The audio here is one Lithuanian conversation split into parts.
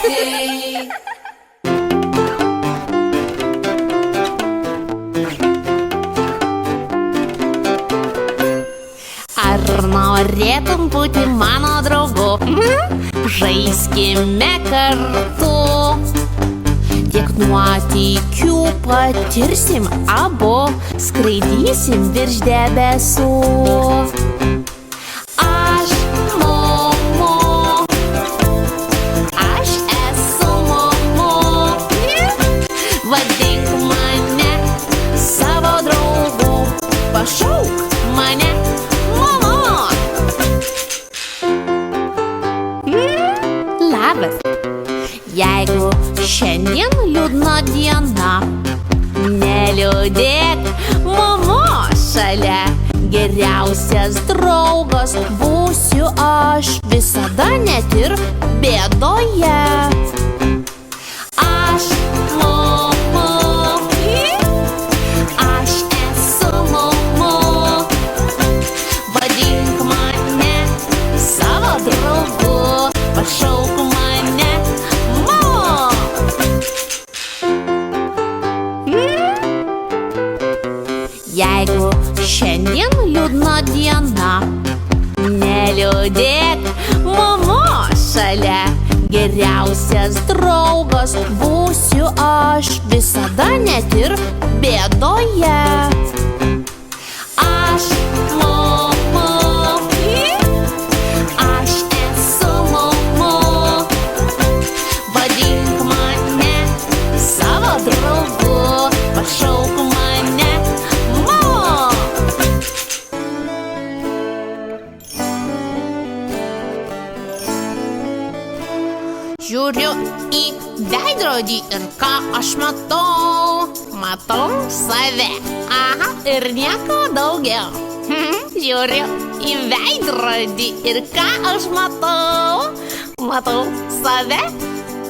vaikai. Ar norėtum būti mano draugu? Žaiskime kartu. Tiek nuotykių patirsim abu, skraidysim virš debesų. Aš Mumu, aš esu Mumu. Vadink mane savo draugu, pašauk mane Mumu. Labas. Jeigu šiandien liūdna diena, neliūdėk, Mumu šalia. Geriausias draugas būsiu aš visada, net ir bėdoje. Aš Mumu, aš esu Mumu. Vadink mane savo draugu, pašauk mane Mumu. Jeigu šiandien liūdna diena, neliūdėk, Mumu šalia. Geriausias draugas būsiu aš visada, net ir bėdoje. Aš Mumu, aš esu Mumu. Vadink mane savo draugu, pašauk mane Mumu. Žiūriu į veidrodį ir ką aš matau? Matau save, aha, ir nieko daugiau. Žiūriu į veidrodį ir ką aš matau? Matau save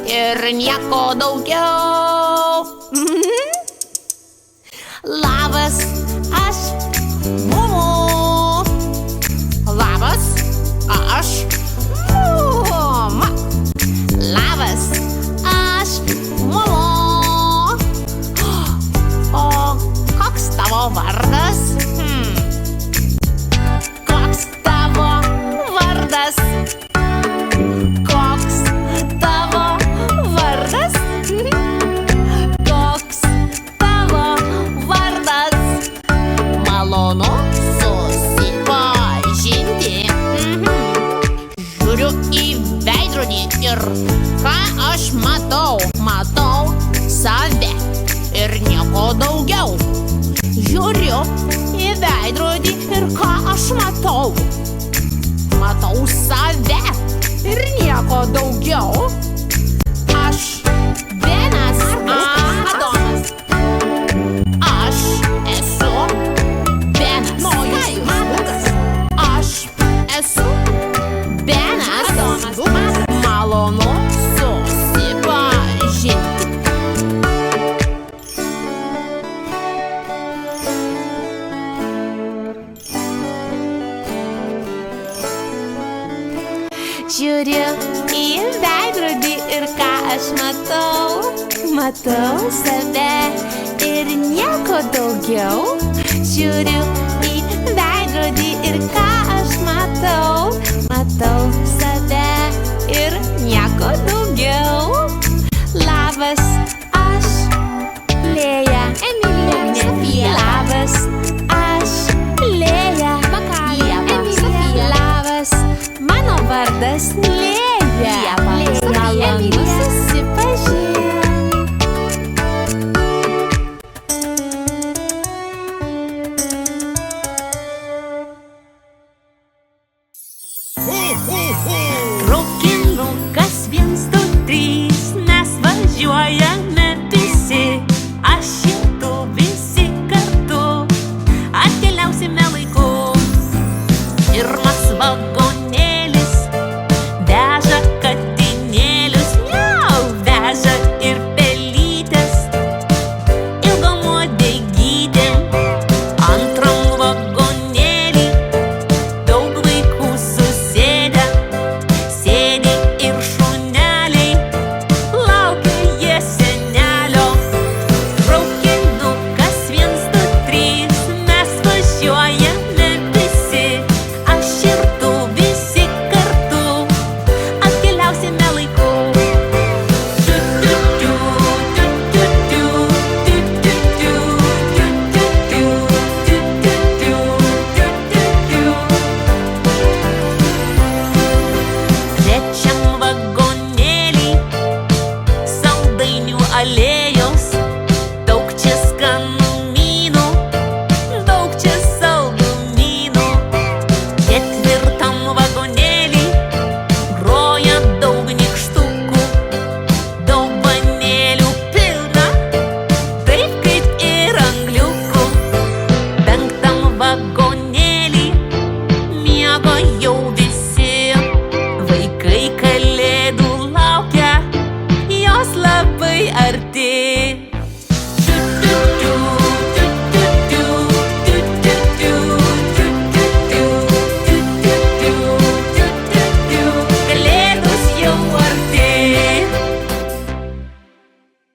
ir nieko daugiau. Labas, aš Mumu. Labas, aš Mumu. Labas, aš Mumu. O koks tavo vardas? Koks tavo vardas? Koks tavo vardas? Koks tavo vardas? Malonu susipažinti. Žiūriu į veidrodį ir ką aš matau? Matau save ir nieko daugiau. Žiūriu į veidrodį ir ką aš matau? Matau save ir nieko daugiau. Aš Benas Adomas. Aš esu Benas. Aš esu Benas Adomas. Malonu susipažinti. Žiūriu į veidrodį ir ką aš matau? Matau save ir nieko daugiau. Žiūriu į veidrodį ir ką aš matau? Matau save ir nieko daugiau. Labas, aš Lėja. Emilija. Labas, aš Lėja. Emilija. Labas, mano vardas Lėja. Malonu susipažinti.